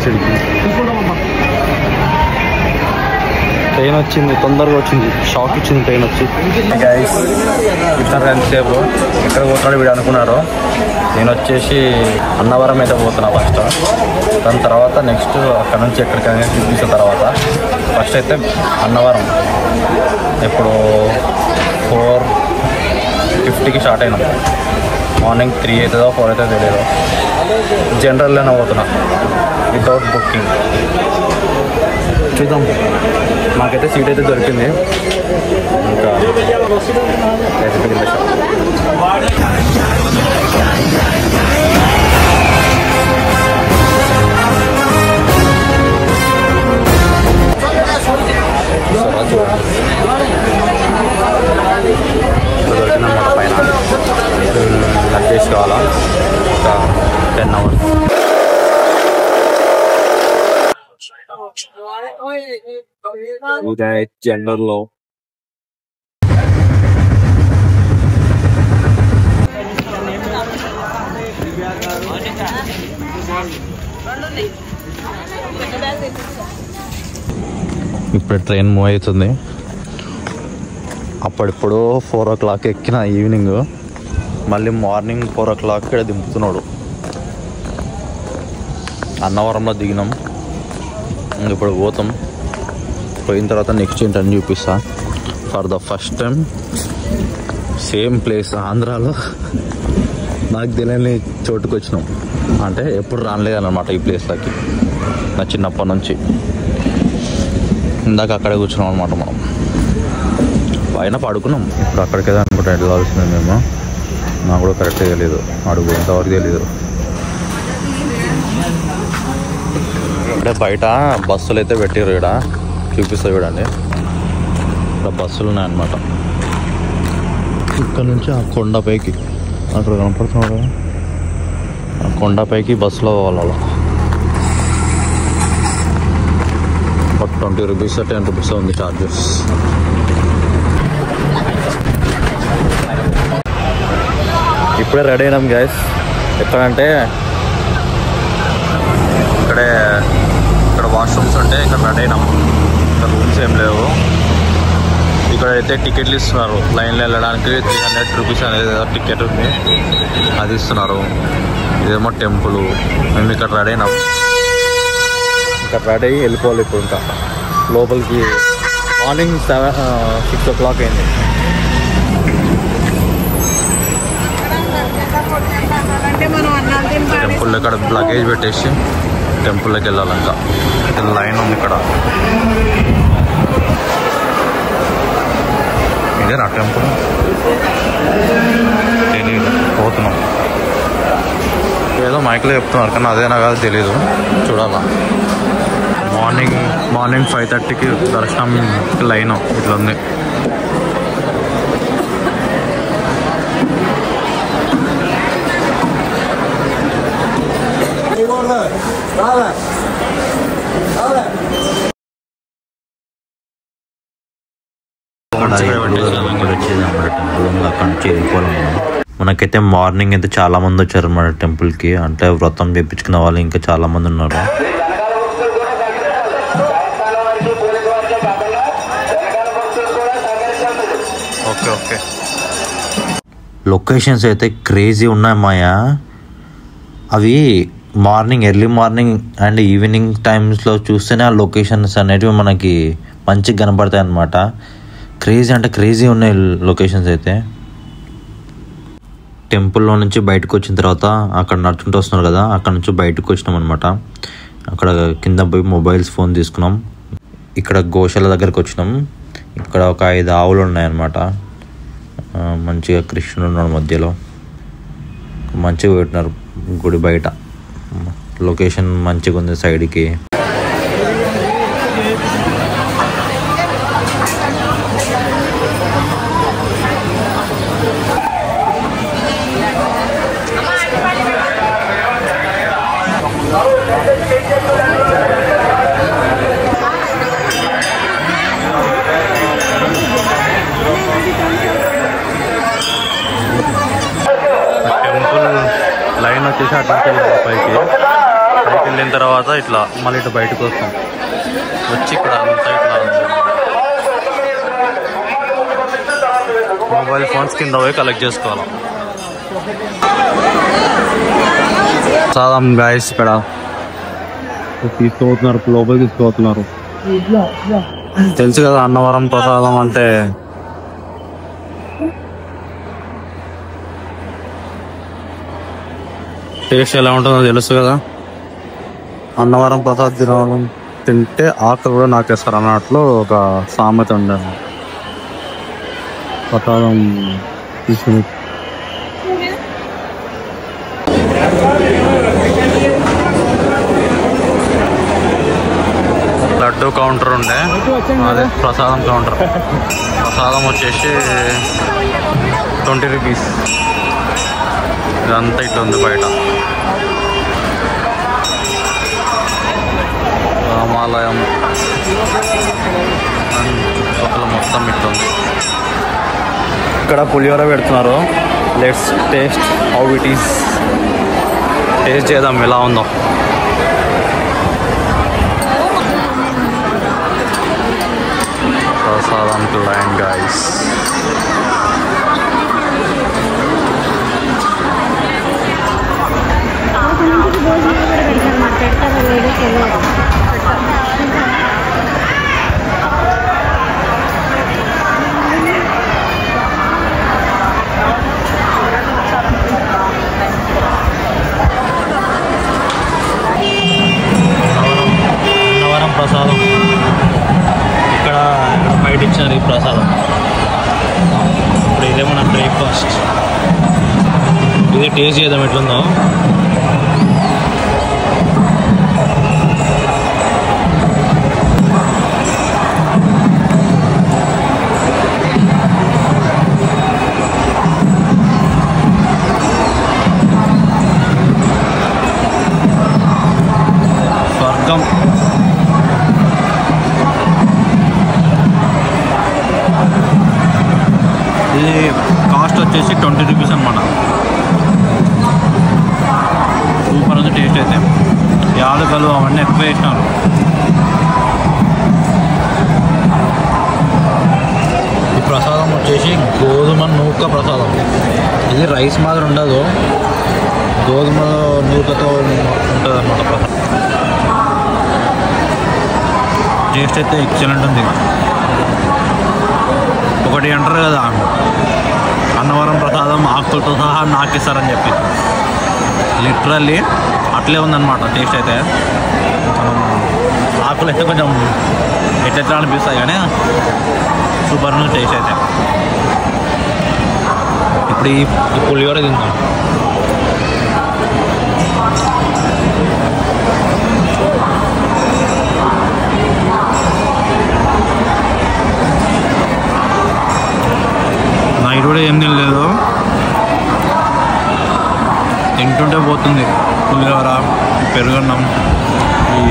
వచ్చేసరికి ట్రైన్ వచ్చింది, తొందరగా వచ్చింది, షాక్ ఇచ్చింది ట్రైన్ వచ్చి. గైస్ ఇద్దరు ఎంతసేపు ఎక్కడ పోతున్నాడు వీడు అనుకున్నారు. నేను వచ్చేసి అన్నవరం అయితే పోతున్నా ఫస్ట్. దాని తర్వాత నెక్స్ట్ అక్కడ నుంచి ఎక్కడికైనా చూపించిన తర్వాత ఫస్ట్ అయితే అన్నవరం. ఇప్పుడు 4:50కి స్టార్ట్ అయినాం. మార్నింగ్ 3 అవుతుందో 4 అవుతుందో తెలియదు. జనరల్లోనే పోతున్నా వితౌట్ బుకింగ్. చూద్దాం, మాకైతే సీట్ అయితే దొరికింది. ఇంకా దొరికిందన్నమాట పైన. కట్ చేసుకోవాలా ఇంకా 10 hours. ఉదయ్ జనరల్లో ఇప్పుడు ట్రైన్ మూవ్ అవుతుంది. అప్పుడిప్పుడు 4 o'clock ఎక్కిన ఈవినింగ్, మళ్ళీ మార్నింగ్ 4 o'clock ఇక్కడ దింపుతున్నాడు. అన్నవరంలో దిగినాం, ఇప్పుడు పోతాం. పోయిన తర్వాత నెక్స్ట్ ఏంటని చూపిస్తా. For the first time same place ఆంధ్రాలో నాకు తెలియని చోటుకు వచ్చినాం. అంటే ఎప్పుడు రానలేదన్నమాట ఈ ప్లేస్లోకి నా చిన్నప్పటి నుంచి. ఇందాక అక్కడే కూర్చున్నాం అనమాట మనం. పైన పడుకున్నాం. ఇప్పుడు అక్కడికి అనుకుంటా వెళ్ళాల్సింది మేము. నాకు కూడా కరెక్ట్గా తెలియదు, అడుగు ఎంతవరకు తెలీదు. అంటే బయట బస్సులు అయితే పెట్టారు, ఇక్కడ చూపిస్తా చూడండి. ఇక్కడ బస్సులు ఉన్నాయన్నమాట. ఇక్కడ నుంచి ఆ కొండపైకి అక్కడ కనపడుతున్నాడు కదా, ఆ కొండపైకి బస్సులో పోవాలి. ఒక 20 rupees 10 rupees ఉంది ఛార్జెస్. ఇప్పుడే రెడీ అయినాం గైస్. ఎక్కడంటే ఇక్కడ వాష్రూమ్స్ ఉంటే ఇక్కడ రెడీ అయినాం. ఇక్కడ రూమ్స్ ఏం లేవు. ఇక్కడైతే టికెట్లు ఇస్తున్నారు. లైన్లో వెళ్ళడానికి 300 rupees అనేది టికెట్ ఉంది, అది ఇస్తున్నారు. ఇదేమో టెంపుల్. మేము ఇక్కడ రెడీ అయినాం. ఇక్కడ రెడీ అయ్యి వెళ్ళిపోవాలి. ఇప్పుడు ఇంకా లోపలికి మార్నింగ్ 6 o'clock అయింది. టెంపుల్ ఇక్కడ లగేజ్ పెట్టేసి టెంపుల్లోకి వెళ్ళాలి. ఇంకా లైన్ ఉంది ఇక్కడ. ఇదేనా టెంపుల్? తెలీదు, పోతున్నాం. ఏదో మైక్లో చెప్తున్నారు కానీ అదేనా కాదు తెలీదు, చూడాలా. మార్నింగ్ 5:30కి దర్శనం లైన్ ఇట్లా ఉంది. మనకైతే మార్నింగ్ అయితే చాలా మంది వచ్చారు మన టెంపుల్కి. అంటే వ్రతం చేయించుకున్న వాళ్ళు ఇంకా చాలా మంది ఉన్నారు. ఓకే లొకేషన్స్ అయితే క్రేజీ ఉన్నాయి మాయా. అవి ఎర్లీ మార్నింగ్ అండ్ ఈవినింగ్ టైమ్స్లో చూస్తేనే ఆ లొకేషన్స్ అనేటివి మనకి మంచిగా కనపడతాయి అన్నమాట. క్రేజీ అంటే క్రేజీ ఉన్నాయి లొకేషన్స్ అయితే. టెంపుల్లో నుంచి బయటకు వచ్చిన తర్వాత అక్కడ నడుచుకుంటూ వస్తున్నారు కదా, అక్కడ నుంచి బయటకు వచ్చినాం అనమాట. అక్కడ కింద పోయి ఫోన్ తీసుకున్నాం. ఇక్కడ గోశాల దగ్గరకు వచ్చినాం. ఇక్కడ ఒక 5 ఆవులు ఉన్నాయన్నమాట. మంచిగా కృష్ణుడు ఉన్నాడు మధ్యలో. మంచిగా పెట్టినారు గుడి బయట. లొకేషన్ మంచిగా ఉంది సైడ్కి. టెంపుల్ లైన్ వచ్చేసి అటు వెళ్ళిన తర్వాత ఇట్లా మళ్ళీ ఇట్లా బయటకు వస్తాం. వచ్చి ఇక్కడ అంతా ఇట్లా మొబైల్ ఫోన్స్ కింద పోయి కలెక్ట్ చేసుకోవాలి. ప్రసాదం గాయస్ ఇక్కడ తీసుకుపోతున్నారు, లోపలికి తీసుకుపోతున్నారు. తెలుసు కదా అన్నవరం ప్రసాదం అంటే. టేస్ట్ ఎలా ఉంటుందో తెలుసు కదా. అన్నవరం ప్రసాదం తింటే ఆకలి కూడా నాకేస్తారు అన్నట్లు ఒక సామెత ఉండదు. ప్రసాదం తీసుకుని లడ్డు కౌంటర్ ఉండే, అదే ప్రసాదం కౌంటర్. ప్రసాదం వచ్చేసి 20 రూపీస్. ఇదంతా ఇట్లా ఉంది బయట. రామాలయం చుట్టుపక్కల మొత్తం ఇట్లా ఉంది. ఇక్కడ పులిహోర పెడుతున్నారు. Let's taste how it is. Taste చేద్దాం ఎలా ఉందో. ప్రసాదానికి లైన్ గాయస్. ప్రసాదం ఇక్కడ బయట ఇచ్చారు ఈ ప్రసాదం. ఇప్పుడు ఇదే మన బ్రేక్ఫాస్ట్. ఇది టేస్ట్ చేద్దాం ఎట్లుందో. స్వర్గం. ఇది కాస్ట్ వచ్చేసి 20 రూపీస్ అనమాట. సూపర్ ఉంది టేస్ట్ అయితే. యాలకులు అవన్నీ ఎక్కువ వేసినారు. ఈ ప్రసాదం వచ్చేసి గోధుమ నూక ప్రసాదం. ఇది రైస్ మాదిరి ఉండదు, గోధుమ నూకతో ఉంటుంది అన్నమాట ప్రసాదం. టేస్ట్ అయితే ఎక్సలెంట్ ఉంది. ఒకటి అంటారు కదా అన్నవరం ప్రసాదం ఆకులతో సహా నాకిస్తారని చెప్పి, లిటరల్లీ అట్లే ఉందన్నమాట టేస్ట్ అయితే. ఆకులు అయితే కొంచెం ఎట్లా అనిపిస్తాయి కానీ సూపర్ ఉంది టేస్ట్ అయితే. ఇప్పుడు ఈ పులిహోర తిందాం. నైట్ కూడా ఏం తినలేదు, తింటుంటే పోతుంది. పులిహోర, పెరుగన్నం, ఈ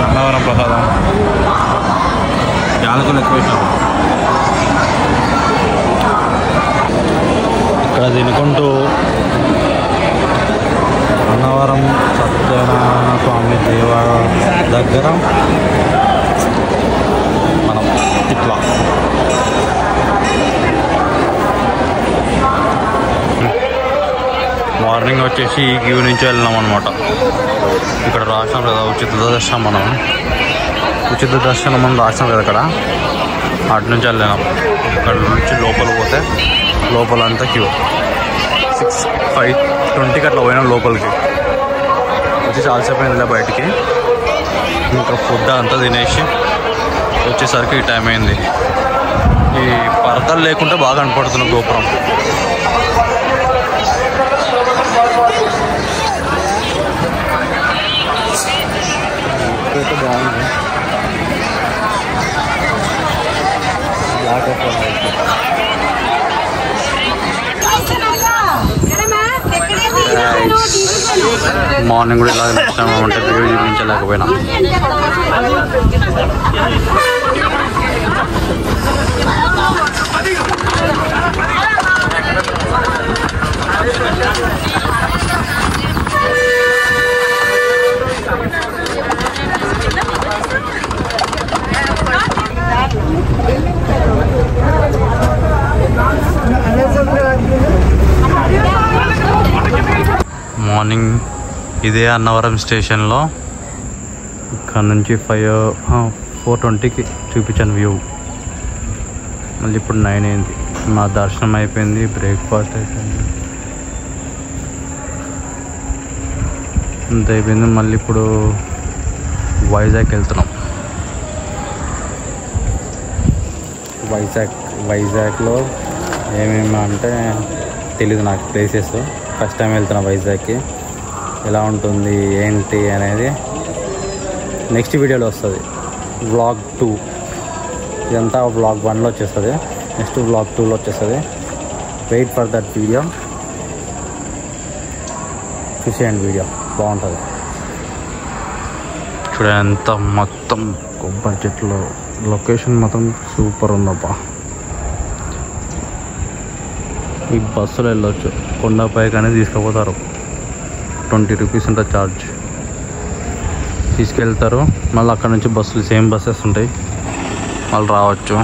అన్నవరం ప్రసాదం, యాలకులు ఎక్కువ వేసాము. ఇక్కడ తినుకుంటూ అన్నవరం సత్యనారాయణ స్వామి దేవాలయం దగ్గర మనం ఇట్లా మార్నింగ్ వచ్చేసి ఈ క్యూ నుంచి వెళ్ళినాం అనమాట. ఇక్కడ రాసినాం కదా ఉచిత దర్శనం, మనం ఉచిత దర్శనం మనం రాసినాం కదా ఇక్కడ, అటు నుంచి వెళ్ళినాం. ఇక్కడ నుంచి లోపల పోతే లోపలంతా క్యూ. 5:20కి అట్లా పోయినాం లోపలికి. వచ్చి చాలాసేపు అయింది బయటికి. ఇంకా ఫుడ్ అంతా తినేసి వచ్చేసరికి ఈ టైం అయింది. ఈ పరదాలు లేకుంటే బాగా కనపడుతుంది గోపురం. అయితే బాగుంది. మార్నింగ్ కూడా ఇలా అంటే వీడియో చూపించలేకపోయినా. మార్నింగ్ ఇదే అన్నవరం స్టేషన్లో ఇక్కడ నుంచి 4:20కి చూపించాను వ్యూ. మళ్ళీ ఇప్పుడు 9 అయింది. మా దర్శనం అయిపోయింది, బ్రేక్ఫాస్ట్ అయిపోయింది, అంత అయిపోయింది. మళ్ళీ ఇప్పుడు వైజాగ్ వెళ్తున్నాం. వైజాగ్లో ఏమేమి అంటే తెలీదు నాకు ప్లేసెస్. ఫస్ట్ టైం వెళ్తున్నా వైజాగ్కి. ఎలా ఉంటుంది ఏంటి అనేది నెక్స్ట్ వీడియోలో వస్తుంది. వ్లాగ్ 2 ఇదంతా వ్లాగ్ 1లో వచ్చేస్తుంది. నెక్స్ట్ వ్లాగ్ 2లో వచ్చేస్తుంది. Wait for that video. చూసేయండి, వీడియో బాగుంటుంది. చూడండి ఎంత మొత్తం కొబ్బరి చెట్లు, లొకేషన్ మొత్తం సూపర్ ఉందబ్బా. ఈ బస్సులో వెళ్ళొచ్చు. కొండపైకి అనేది తీసుకుపోతారు. 20 రూపీస్ ఉంటుంది ఛార్జ్. తీసుకెళ్తారు. మళ్ళీ అక్కడ నుంచి బస్సులు సేమ్ బస్సెస్ ఉంటాయి, మళ్ళీ రావచ్చు.